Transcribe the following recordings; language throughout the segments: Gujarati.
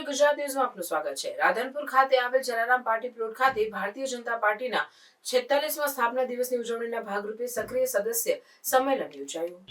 ગુજરાત ન્યૂઝમાં આપનું સ્વાગત છે। રાધનપુર ખાતે આવેલ જલારામ પાર્ટી પ્લોટ ખાતે ભારતીય જનતા પાર્ટીના 46મા સ્થાપના દિવસની ઉજવણીના ભાગરૂપે સક્રિય સદસ્ય સંમેલન યોજાયું।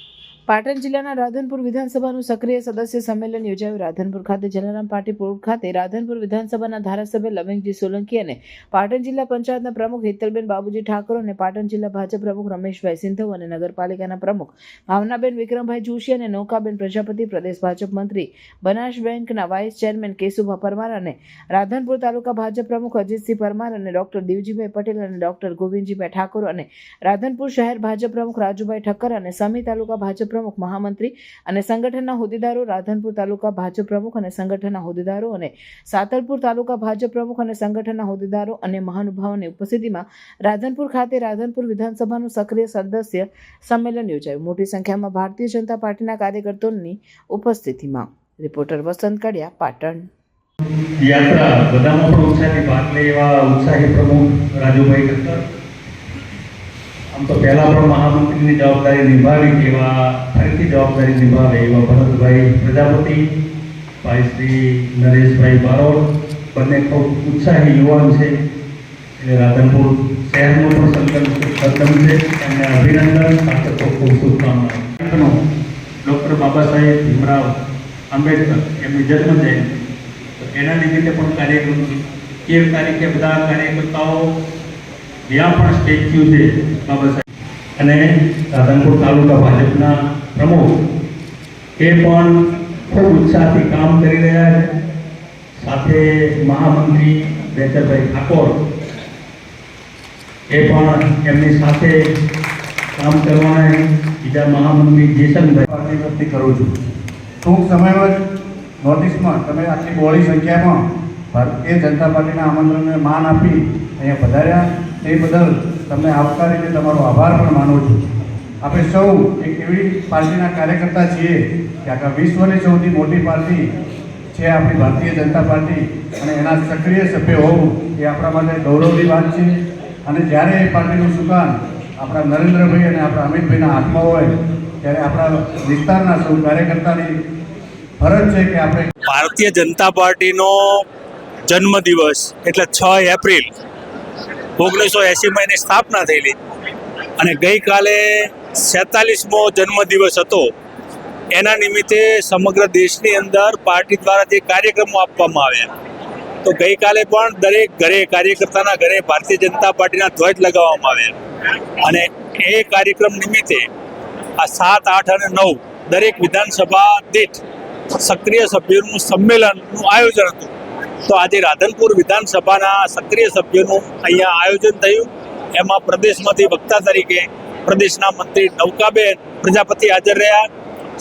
પાટણ જિલ્લાના રાધનપુર વિધાનસભાનું સક્રિય સદસ્ય સંમેલન યોજાયું। રાધનપુર ખાતે જલારામ પાર્ટી પ્લોટ ખાતે રાધનપુર વિધાનસભાના ધારાસભ્ય લવિંગજી સોલંકી અને પાટણ જિલ્લા પંચાયતના પ્રમુખ હેતલબેન બાબુજી ઠાકોર અને પાટણ જિલ્લા ભાજપ પ્રમુખ રમેશભાઈ સિંધવ અને નગરપાલિકાના પ્રમુખ ભાવનાબેન વિક્રમભાઈ જોશી અને નૌકાબેન પ્રજાપતિ, પ્રદેશ ભાજપ મંત્રી બનાસ બેંકના વાઇસ ચેરમેન કેશુભા પરમાર અને રાધનપુર તાલુકા ભાજપ પ્રમુખ અજીતસિંહ પરમાર અને ડોક્ટર દેવજીભાઈ પટેલ અને ડોક્ટર ગોવિંદજીભાઈ ઠાકોર અને રાધનપુર શહેર ભાજપ પ્રમુખ રાજુભાઈ ઠક્કર અને સમી તાલુકા ભાજપ પ્રમુખ મહામંત્રી અને સંગઠનના હોદ્દેદારો, રાધનપુર તાલુકા ભાજપ પ્રમુખ અને સંગઠનના હોદ્દેદારો અને સાતલપુર તાલુકા ભાજપ પ્રમુખ અને સંગઠનના હોદ્દેદારો અને મહાનુભાવોની ઉપસ્થિતિમાં રાધનપુર ખાતે રાધનપુર વિધાનસભાનું સક્રિય સદસ્ય સંમેલન યોજાયું। મોટી સંખ્યામાં ભારતીય જનતા પાર્ટીના કાર્યકર્તાઓની ઉપસ્થિતિમાં રિપોર્ટર વસંત કડિયા, પાટણ। યાત્રા બધામાં પણ ઉત્સાહથી ભાગ લે એવા ઉત્સાહી પ્રમુખ રાજુભાઈ ઠક્કર, આમ તો પહેલા પણ મહામંત્રીની જવાબદારી નિભાવી એવા ફરીથી જવાબદારી નિભાવે એવા ભરતભાઈ પ્રજાપતિ, ભાઈ શ્રી નરેશભાઈ બારોટ, બંને ખૂબ ઉત્સાહી યુવાન છે એટલે રાધનપુર શહેરનો પણ સંકલ્પ છે, એમને અભિનંદન સાથે ખૂબ શુભકામનાઓ। ડૉક્ટર બાબા સાહેબ ભીમરાવ આંબેડકર એમની જન્મ જયંતિ એના નિમિત્તે પણ કાર્યક્રમ 13 તારીખે બધા કાર્યકર્તાઓ જ્યાં પણ સ્ટેચ્યુ છે બાબા સાહેબ અને રાધનપુર તાલુકા ભાજપના પ્રમુખ એ પણ ખૂબ ઉત્સાહથી કામ કરી રહ્યા છે, સાથે મહામંત્રી બેચરભાઈ ઠાકોર એ પણ એમની સાથે કામ કરવાના, બીજા મહામંત્રી જેસનભાઈ વિનંતી કરું છું। ટૂંક સમયમાં જ નોટિસમાં તમે આટલી બહોળી સંખ્યામાં ભારતીય જનતા પાર્ટીના આમંત્રણને માન આપી અહીંયા પધાર્યા તે બદલ તમને આવકારીને તમારો આભાર પણ માનું છું। આપણે સૌ એક એવી પાર્ટીના કાર્યકર્તા છીએ કે આખા વિશ્વની સૌથી મોટી પાર્ટી છે આપણી ભારતીય જનતા પાર્ટી અને એના સક્રિય સભ્ય હોવું એ આપણા માટે ગૌરવની વાત છે। અને જ્યારે એ પાર્ટીનું સુકાન આપણા નરેન્દ્રભાઈ અને આપણા અમિતભાઈના હાથમાં હોય ત્યારે આપણા વિસ્તારના સૌ કાર્યકર્તાની ફરજ છે કે આપણે ભારતીય જનતા પાર્ટીનો જન્મદિવસ એટલે 6 એપ્રિલ 1980માં એની સ્થાપના થયેલી અને ગઈકાલે 47મો જન્મદિવસ હતો। એના નિમિત્તે સમગ્ર દેશની અંદર પાર્ટી દ્વારા જે કાર્યક્રમો આપવામાં આવ્યા તો ગઈકાલે પણ દરેક ઘરે, કાર્યકર્તાના ઘરે ભારતીય જનતા પાર્ટીના ધ્વજ લગાવવામાં આવ્યા અને એ કાર્યક્રમ નિમિત્તે આ 7, 8 અને 9 દરેક વિધાનસભા દીઠ સક્રિય સભ્યોનું સંમેલનનું આયોજન હતું। તો આજે રાધનપુર વિધાનસભાના સક્રિય સભ્યોનું અહીંયા આયોજન થયું। એમાં પ્રદેશમાંથી વક્તા તરીકે પ્રદેશના મંત્રી નૌકાબેન પ્રજાપતિ હાજર રહ્યા,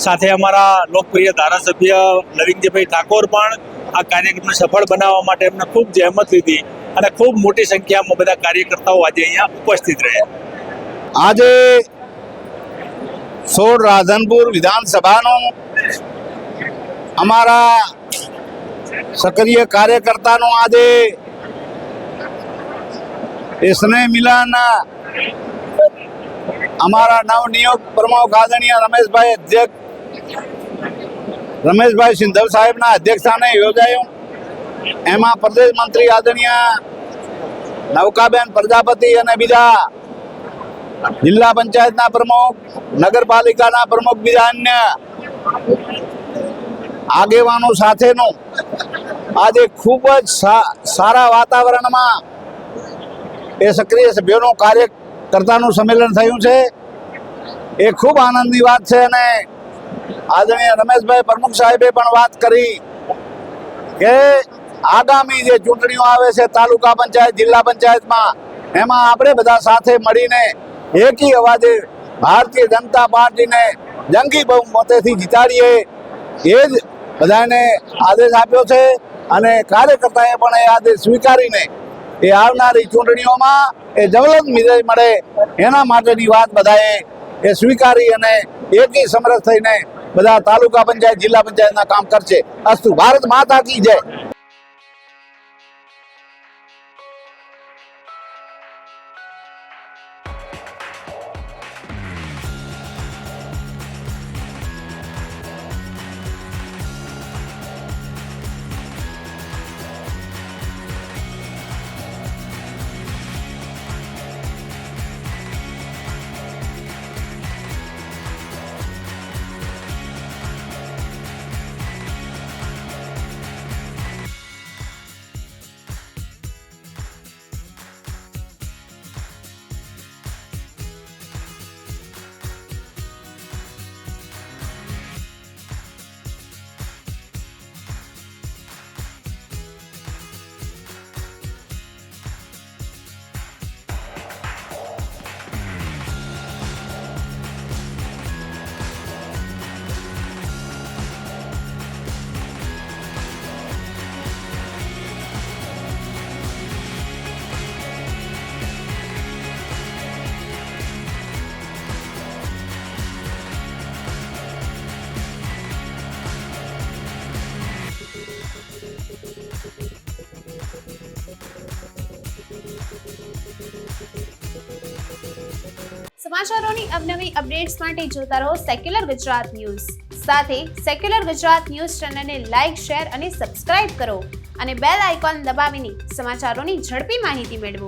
સાથે અમારા લોકપ્રિય ધારાસભ્ય લવિંગજીભાઈ ઠાકોર પણ આ કાર્યક્રમને સફળ બનાવવા માટે એમને ખૂબ જહેમત લીધી અને ખૂબ મોટી સંખ્યામાં બધા કાર્યકર્તાઓ આજે અહીંયા ઉપસ્થિત રહ્યા। આજે 16 રાધનપુર વિધાનસભાનો અમારા સક્રિય કાર્યકર્તાનો આજે સ્નેહ મિલન અમારા નવનિયુક્ત પ્રમુખ આદરણીય રમેશભાઈ સિંધવ સાહેબના અધ્યક્ષસ્થાને યોજાયું। એમાં પ્રદેશ મંત્રી આદરણીય નૌકાબેન પ્રજાપતિ અને બીજા જિલ્લા પંચાયતના પ્રમુખ, નગરપાલિકાના પ્રમુખ, બીજા અન્ય આગેવાનો સાથેનું આજે ખૂબ જ સારા વાતાવરણમાં એ સક્રિય સભ્યોનું કાર્યકર્તાનું સંમેલન થયું છે। એ ખૂબ આનંદની વાત છે અને આદરણીય રમેશભાઈ પ્રમુખ સાહેબે પણ વાત કરી કે આગામી જે ચૂંટણીઓ આવે છે તાલુકા પંચાયત, જિલ્લા પંચાયતમાં, એમાં આપણે બધા સાથે મળીને એકી અવાજે ભારતીય જનતા પાર્ટીને જંગી બહુમતીથી જીતાડીએ એ જ બધાને આદેશ આપ્યો છે અને કાર્યકર્તાએ પણ એ આદેશ સ્વીકારીને એ આવનારી ચૂંટણીઓમાં એ જવલંત વિજય મળે એના માટેની વાત બધાએ એ સ્વીકારી અને એકી સમરસ થઈને બધા તાલુકા પંચાયત, જિલ્લા પંચાયતના કામ કરશે। અસ્તુ, ભારત માતા કી જય। સમાચારોની અવનવી અપડેટ્સ માટે જોતા રહો સેક્યુલર ગુજરાત ન્યૂઝ. સાથે સેક્યુલર ગુજરાત ન્યૂઝ ચેનલને લાઇક, શેર અને સબસ્ક્રાઇબ કરો અને બેલ આઇકોન દબાવીને સમાચારોની ઝડપી માહિતી મેળવો.